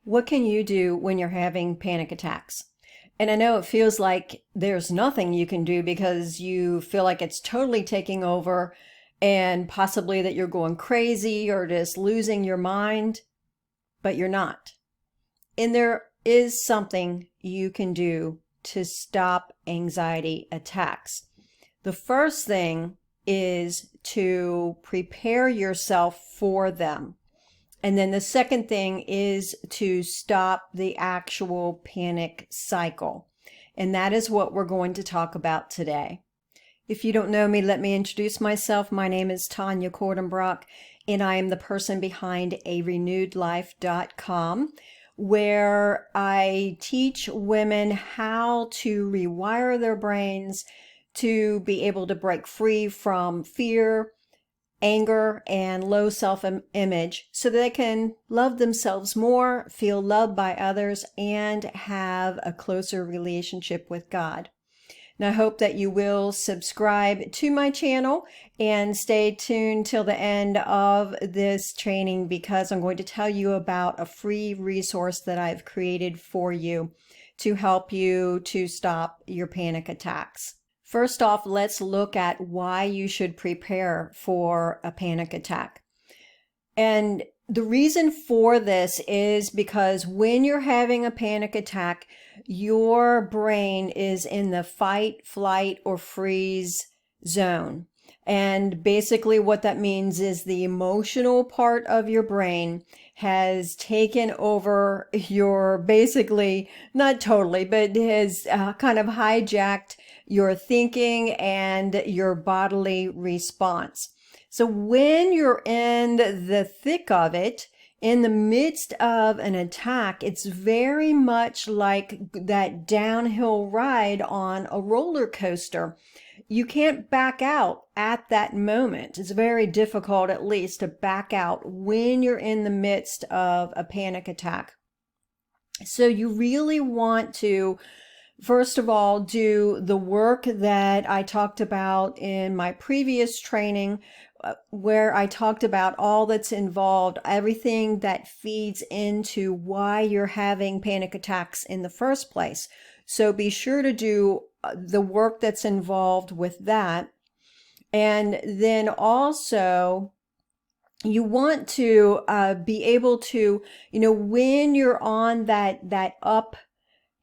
What can you do when you're having panic attacks? And I know it feels like there's nothing you can do because you feel like it's totally taking over and possibly that you're going crazy or just losing your mind, but you're not. And there is something you can do to stop anxiety attacks. The first thing is to prepare yourself for them. And then the second thing is to stop the actual panic cycle. And that is what we're going to talk about today. If you don't know me, let me introduce myself. My name is Tawnya Kordenbrock, and I am the person behind arenewedlife.com, where I teach women how to rewire their brains to be able to break free from fear, anger, and low self-image so that they can love themselves more, feel loved by others, and have a closer relationship with God. And I hope that you will subscribe to my channel and stay tuned till the end of this training because I'm going to tell you about a free resource that I've created for you to help you to stop your panic attacks. First off, let's look at why you should prepare for a panic attack. And the reason for this is because when you're having a panic attack, your brain is in the fight, flight, or freeze zone. And basically what that means is the emotional part of your brain has taken over your, basically, not totally, but has kind of hijacked your thinking and your bodily response. So when you're in the thick of it, in the midst of an attack, it's very much like that downhill ride on a roller coaster. You can't back out at that moment. It's very difficult, at least, to back out when you're in the midst of a panic attack. So you really want to, first of all, do the work that I talked about in my previous training, where I talked about all that's involved, everything that feeds into why you're having panic attacks in the first place. So be sure to do the work that's involved with that. And then also, you want to be able to, when you're on that uphill,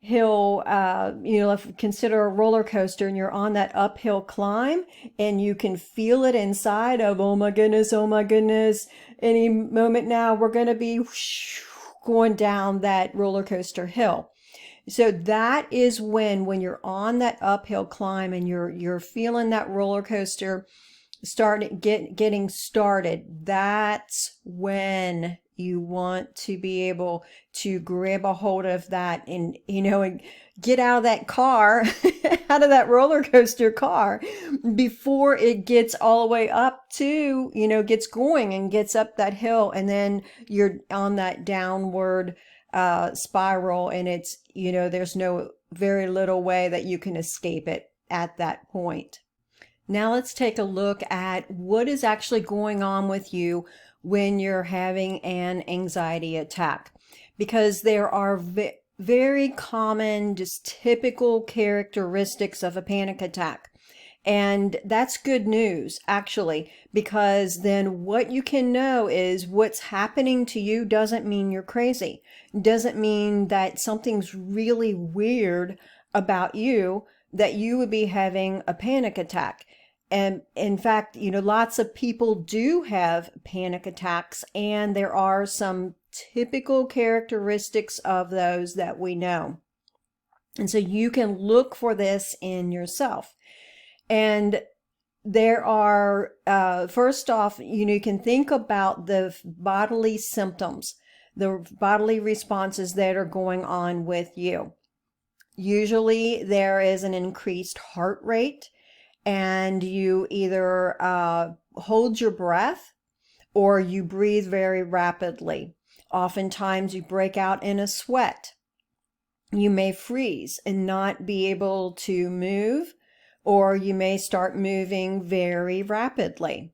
if you consider a roller coaster and you're on that uphill climb and you can feel it inside of, oh my goodness, any moment now we're going to be going down that roller coaster hill. So that is when you're on that uphill climb and you're feeling that roller coaster getting started, that's when you want to be able to grab a hold of that and get out of that car, out of that roller coaster car before it gets all the way up to, gets going and gets up that hill, and then you're on that downward spiral, and it's, there's very little way that you can escape it at that point. Now let's take a look at what is actually going on with you when you're having an anxiety attack, because there are very common, just typical characteristics of a panic attack. And that's good news, actually, because then what you can know is what's happening to you doesn't mean you're crazy. Doesn't mean that something's really weird about you that you would be having a panic attack. And in fact, lots of people do have panic attacks, and there are some typical characteristics of those that we know. And so you can look for this in yourself. And there are, first off, you can think about the bodily symptoms, the bodily responses that are going on with you. Usually there is an increased heart rate, and you either hold your breath or you breathe very rapidly. Oftentimes you break out in a sweat. You may freeze and not be able to move, or you may start moving very rapidly.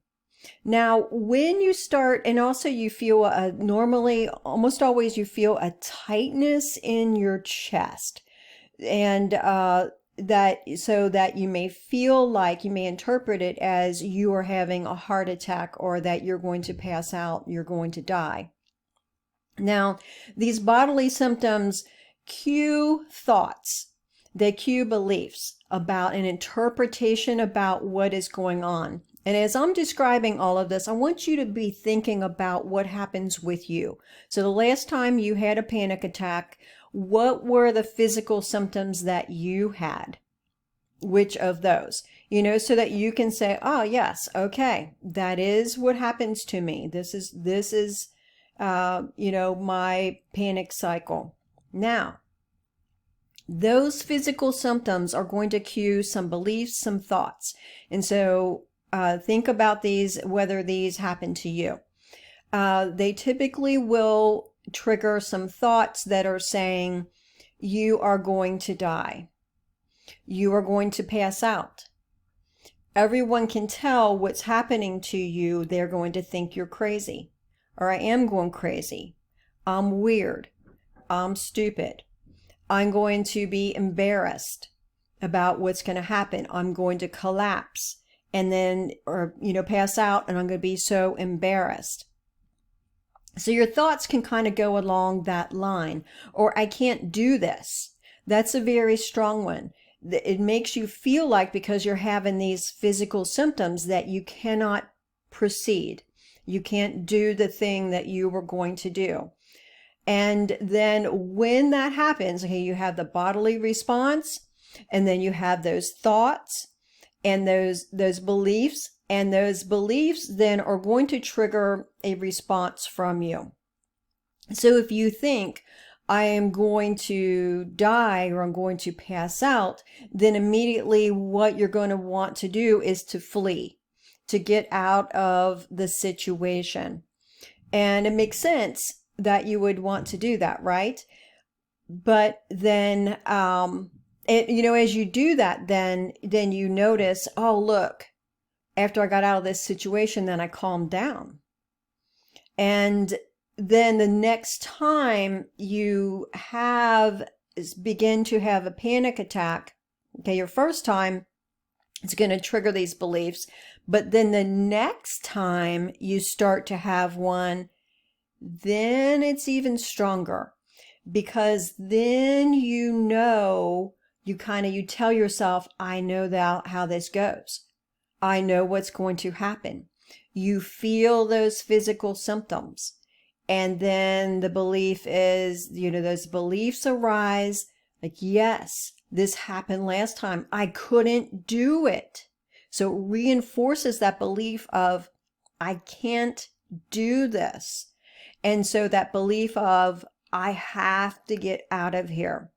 Now, when you start, and also you feel normally, almost always you feel a tightness in your chest, and that so that you may feel like you may interpret it as you are having a heart attack or that you're going to pass out, you're going to die. Now, these bodily symptoms cue thoughts, they cue beliefs about an interpretation about what is going on. And as I'm describing all of this, I want you to be thinking about what happens with you. So the last time you had a panic attack, what were the physical symptoms that you had? Which of those? So that you can say, oh, yes, okay, that is what happens to me. This is my panic cycle. Now, those physical symptoms are going to cue some beliefs, some thoughts. And so think about these, whether these happen to you. They typically will trigger some thoughts that are saying, you are going to die. You are going to pass out. Everyone can tell what's happening to you. They're going to think you're crazy. Or I am going crazy. I'm weird. I'm stupid. I'm going to be embarrassed about what's going to happen. I'm going to collapse and then, pass out, and I'm going to be so embarrassed. So your thoughts can kind of go along that line. Or I can't do this. That's a very strong one. It makes you feel like, because you're having these physical symptoms, that you cannot proceed. You can't do the thing that you were going to do. And then when that happens, okay, you have the bodily response, and then you have those thoughts and those beliefs, and those beliefs then are going to trigger a response from you. So if you think, I am going to die or I'm going to pass out, then immediately what you're going to want to do is to flee, to get out of the situation. And it makes sense that you would want to do that, right? But then, as you do that, then you notice, oh, look, after I got out of this situation, then I calmed down. And then the next time you begin to have a panic attack, okay, your first time, it's going to trigger these beliefs. But then the next time you start to have one, then it's even stronger, because then you tell yourself, I know how this goes. I know what's going to happen. You feel those physical symptoms. And then the belief is, those beliefs arise like, yes, this happened last time. I couldn't do it. So it reinforces that belief of, I can't do this. And so that belief of, I have to get out of here.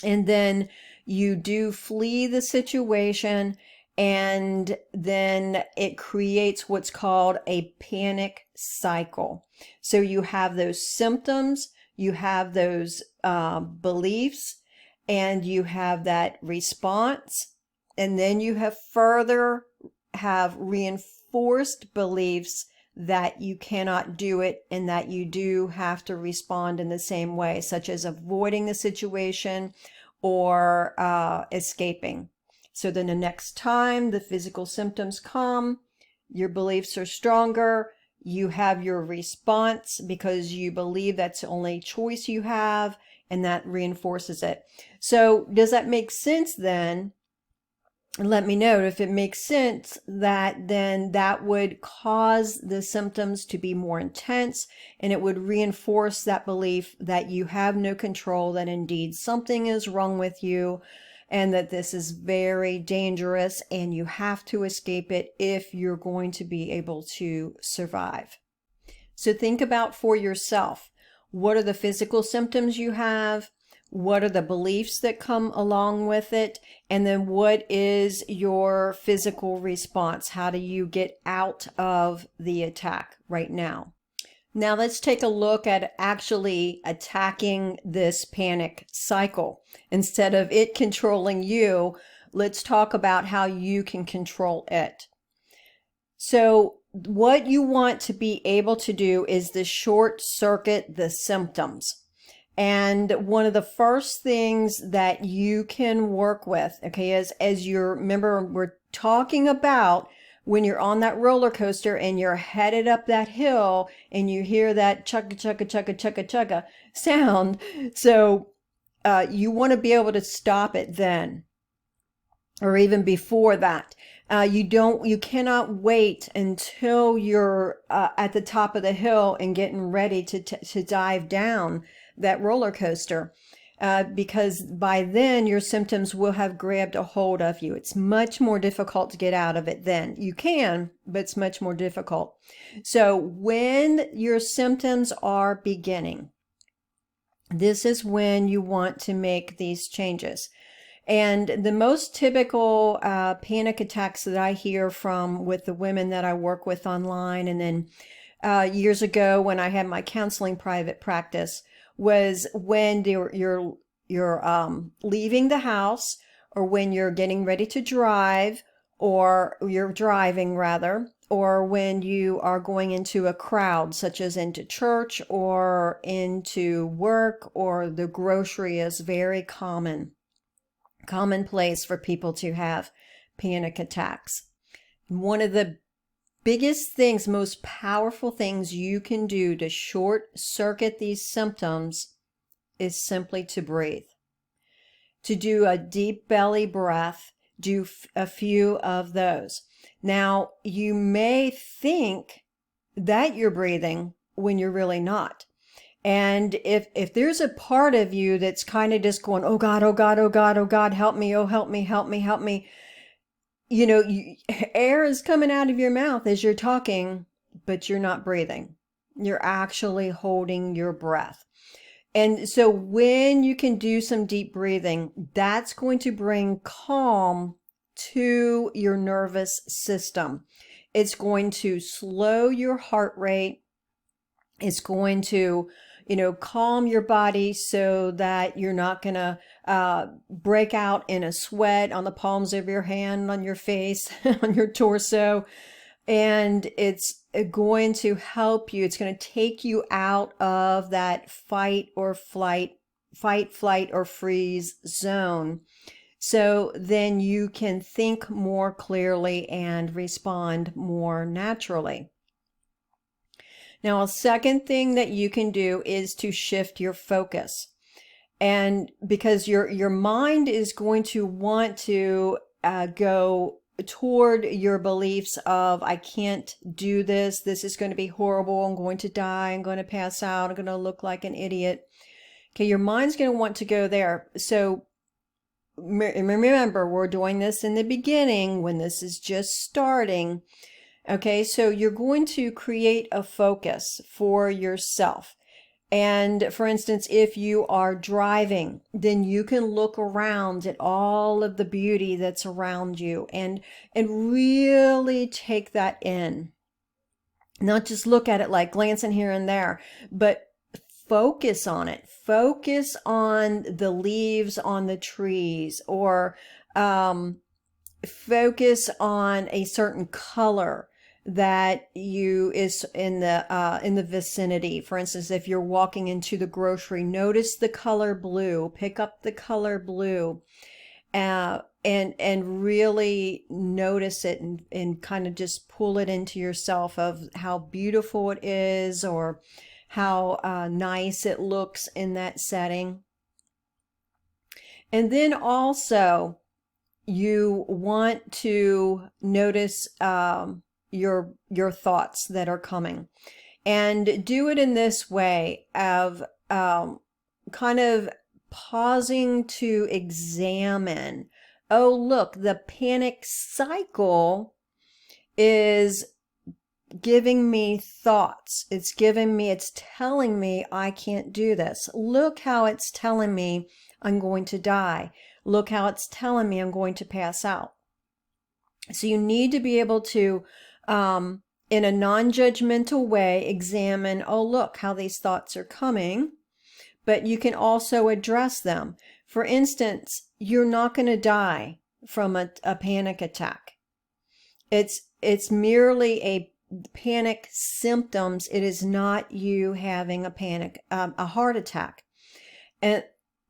And then you do flee the situation, and then it creates what's called a panic cycle. So you have those symptoms, you have those beliefs, and you have that response. And then you have reinforced beliefs that you cannot do it and that you do have to respond in the same way, such as avoiding the situation or escaping. So then the next time the physical symptoms come, your beliefs are stronger. You have your response because you believe that's the only choice you have, and that reinforces it. So does that make sense then? Let me know if it makes sense, that then that would cause the symptoms to be more intense, and it would reinforce that belief that you have no control, that indeed something is wrong with you, and that this is very dangerous and you have to escape it if you're going to be able to survive. So think about for yourself, what are the physical symptoms you have? What are the beliefs that come along with it? And then what is your physical response? How do you get out of the attack right now? Now let's take a look at actually attacking this panic cycle. Instead of it controlling you, let's talk about how you can control it. So what you want to be able to do is to short circuit the symptoms. And one of the first things that you can work with, okay, as you're, remember, we're talking about when you're on that roller coaster and you're headed up that hill and you hear that chugga chugga chugga chugga chugga sound. So you want to be able to stop it then, or even before that. You cannot wait until you're at the top of the hill and getting ready to dive down that roller coaster, because by then your symptoms will have grabbed a hold of you. It's much more difficult to get out of it then. You can, but it's much more difficult. So when your symptoms are beginning, this is when you want to make these changes. And the most typical panic attacks that I hear from with the women that I work with online, and then years ago when I had my counseling private practice, was when you're leaving the house, or when you're getting ready to drive, or you're driving rather, or when you are going into a crowd, such as into church or into work, or the grocery is very commonplace for people to have panic attacks. One of the biggest things, most powerful things you can do to short circuit these symptoms is simply to breathe. To do a deep belly breath, do a few of those. Now, you may think that you're breathing when you're really not. And if there's a part of you that's kind of just going, oh God, oh God, oh God, oh God, help me, oh help me, help me, help me. You know, air is coming out of your mouth as you're talking, but you're not breathing. You're actually holding your breath. And so when you can do some deep breathing, that's going to bring calm to your nervous system. It's going to slow your heart rate. It's going to, calm your body so that you're not going to break out in a sweat on the palms of your hand, on your face, on your torso. And it's going to help you. It's going to take you out of that fight, flight, or freeze zone. So then you can think more clearly and respond more naturally. Now, a second thing that you can do is to shift your focus. And because your mind is going to want to go toward your beliefs of, I can't do this, this is going to be horrible, I'm going to die, I'm going to pass out, I'm going to look like an idiot. Okay, your mind's going to want to go there. So remember, we're doing this in the beginning when this is just starting. Okay, so you're going to create a focus for yourself. And for instance, if you are driving, then you can look around at all of the beauty that's around you and really take that in. Not just look at it like glancing here and there, but focus on it. Focus on the leaves on the trees, or focus on a certain color that is in the vicinity. For instance, if you're walking into the grocery, notice the color blue, pick up the color blue, and really notice it, and kind of just pull it into yourself of how beautiful it is, or how nice it looks in that setting. And then also you want to notice your thoughts that are coming, and do it in this way of kind of pausing to examine, oh look, the panic cycle is giving me thoughts. It's telling me I can't do this. Look how it's telling me I'm going to die. Look how it's telling me I'm going to pass out. So you need to be able to, in a non-judgmental way, examine, oh, look how these thoughts are coming, but you can also address them. For instance, you're not going to die from a panic attack. It's merely a panic symptoms, it is not you having a heart attack. And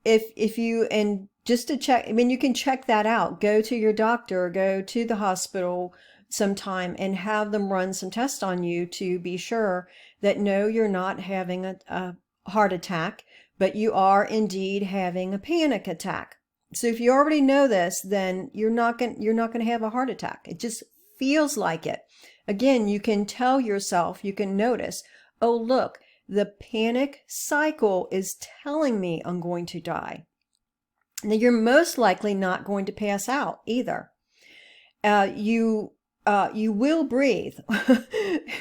if you, and just to check, I mean, you can check that out. Go to your doctor, or go to the hospital sometime and have them run some tests on you to be sure that no, you're not having a heart attack, but you are indeed having a panic attack. So if you already know this, then you're not going to have a heart attack. It just feels like it. Again, you can tell yourself, you can notice, oh, look, the panic cycle is telling me I'm going to die. Now, you're most likely not going to pass out either. You will breathe.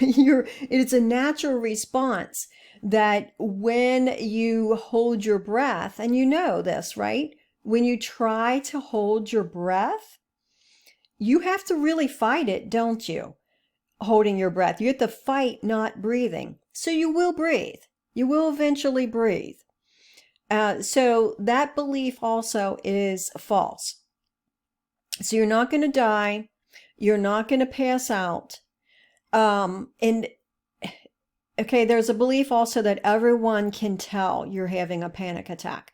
It's a natural response that when you hold your breath, and you know this, right? When you try to hold your breath, you have to really fight it, don't you? Holding your breath. You have to fight not breathing. So you will breathe. You will eventually breathe. So that belief also is false. So you're not going to die. You're not going to pass out. And okay, there's a belief also that everyone can tell you're having a panic attack.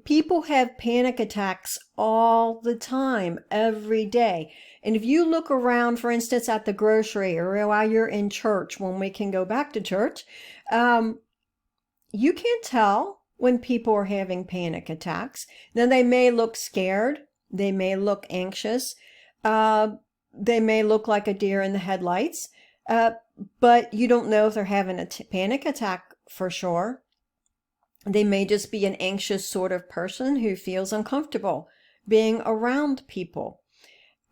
People have panic attacks all the time, every day. And if you look around, for instance, at the grocery, or while you're in church, when we can go back to church, you can't tell when people are having panic attacks. Now, they may look scared. They may look anxious. They may look like a deer in the headlights. But you don't know if they're having a panic attack for sure. They may just be an anxious sort of person who feels uncomfortable being around people.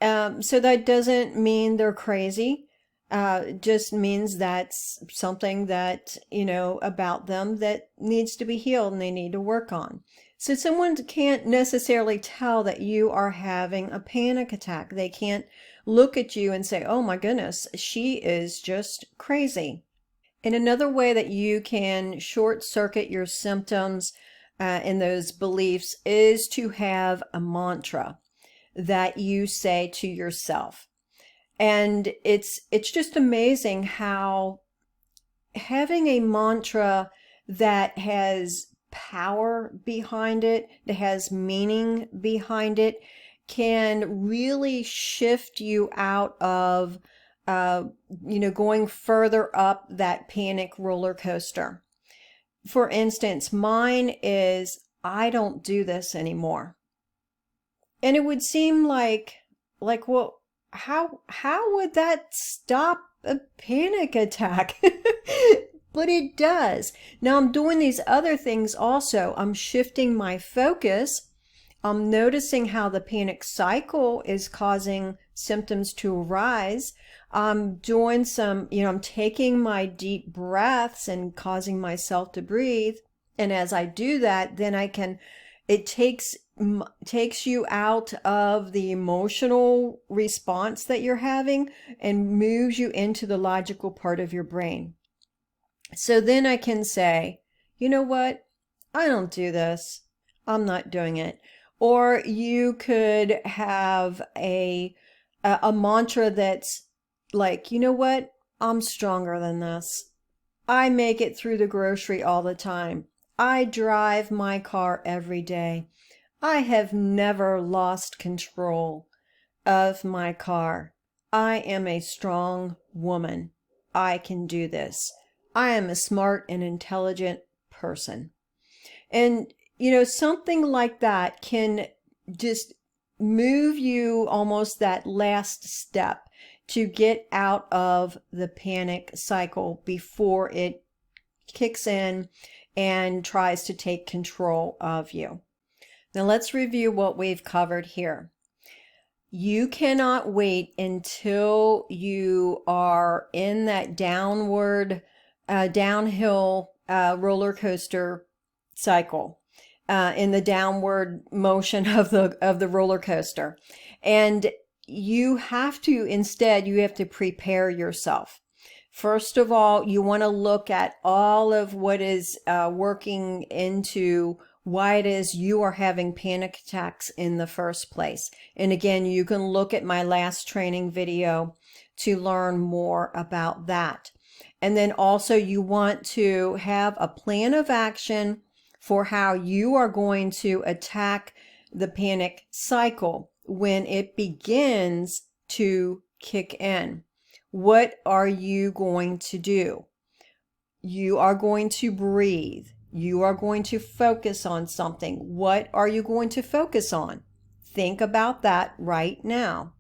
So that doesn't mean they're crazy. It just means that's something that, about them that needs to be healed and they need to work on. So someone can't necessarily tell that you are having a panic attack. They can't look at you and say, oh my goodness, she is just crazy. And another way that you can short circuit your symptoms and those beliefs is to have a mantra that you say to yourself. And it's just amazing how having a mantra that has power behind it, that has meaning behind it, can really shift you out of going further up that panic roller coaster. For instance, mine is, I don't do this anymore. And it would seem like, well, how would that stop a panic attack? But it does. Now I'm doing these other things also. I'm shifting my focus. I'm noticing how the panic cycle is causing symptoms to arise. I'm doing I'm taking my deep breaths and causing myself to breathe. And as I do that, then it takes you out of the emotional response that you're having and moves you into the logical part of your brain. So then I can say, you know what? I don't do this. I'm not doing it. Or you could have a mantra that's like, you know what? I'm stronger than this. I make it through the grocery all the time. I drive my car every day. I have never lost control of my car. I am a strong woman. I can do this. I am a smart and intelligent person. And, something like that can just move you almost that last step to get out of the panic cycle before it kicks in and tries to take control of you. Now let's review what we've covered here. You cannot wait until you are in that downhill roller coaster cycle, in the downward motion of the roller coaster. And you have to prepare yourself. First of all, you want to look at all of what is working into why it is you are having panic attacks in the first place. And again, you can look at my last training video to learn more about that. And then also you want to have a plan of action for how you are going to attack the panic cycle when it begins to kick in. What are you going to do? You are going to breathe. You are going to focus on something. What are you going to focus on? Think about that right now.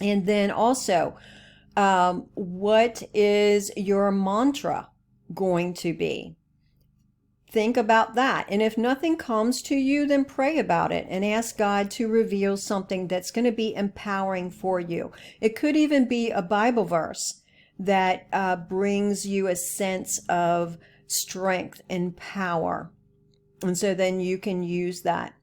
And then also, what is your mantra going to be? Think about that. And if nothing comes to you, then pray about it and ask God to reveal something that's going to be empowering for you. It could even be a Bible verse that brings you a sense of strength and power. And so then you can use that.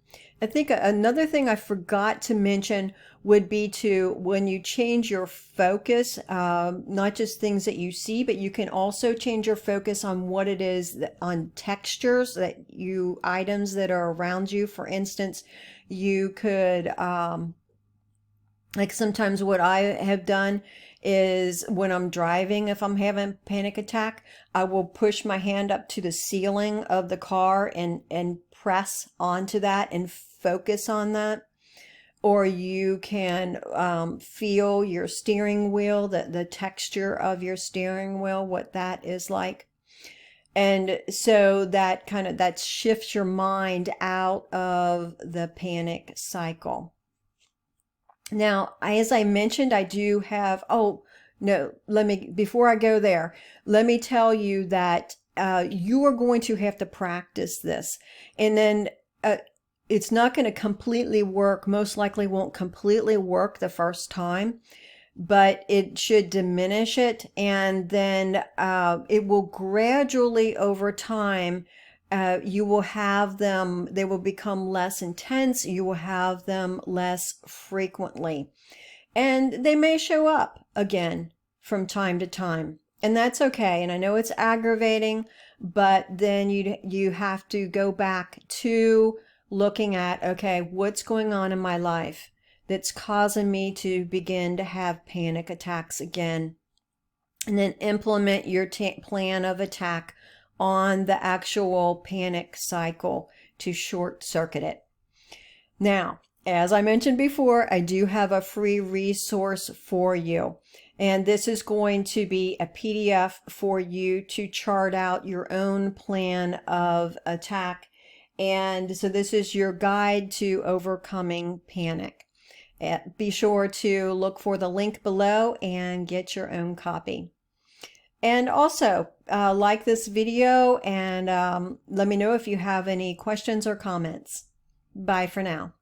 I think another thing I forgot to mention would be to, when you change your focus, not just things that you see, but you can also change your focus on what it is, on textures that you, items that are around you. For instance, you could, like sometimes what I have done is when I'm driving, if I'm having a panic attack, I will push my hand up to the ceiling of the car and press onto that and focus on that. Or you can feel your steering wheel, the texture of your steering wheel, what that is like. And so that shifts your mind out of the panic cycle. Now, as I mentioned, I do have, before I go there, let me tell you that you are going to have to practice this. And then it's not going to completely work, most likely won't completely work the first time, but it should diminish it. And then it will gradually over time, you will have them, they will become less intense. You will have them less frequently. And they may show up again from time to time. And that's okay. And I know it's aggravating, but then you have to go back to looking at, okay, what's going on in my life that's causing me to begin to have panic attacks again? And then implement your plan of attack on the actual panic cycle to short circuit it. Now, as I mentioned before, I do have a free resource for you. And this is going to be a PDF for you to chart out your own plan of attack. And so this is your guide to overcoming panic. Be sure to look for the link below and get your own copy. And also, like this video and let me know if you have any questions or comments. Bye for now.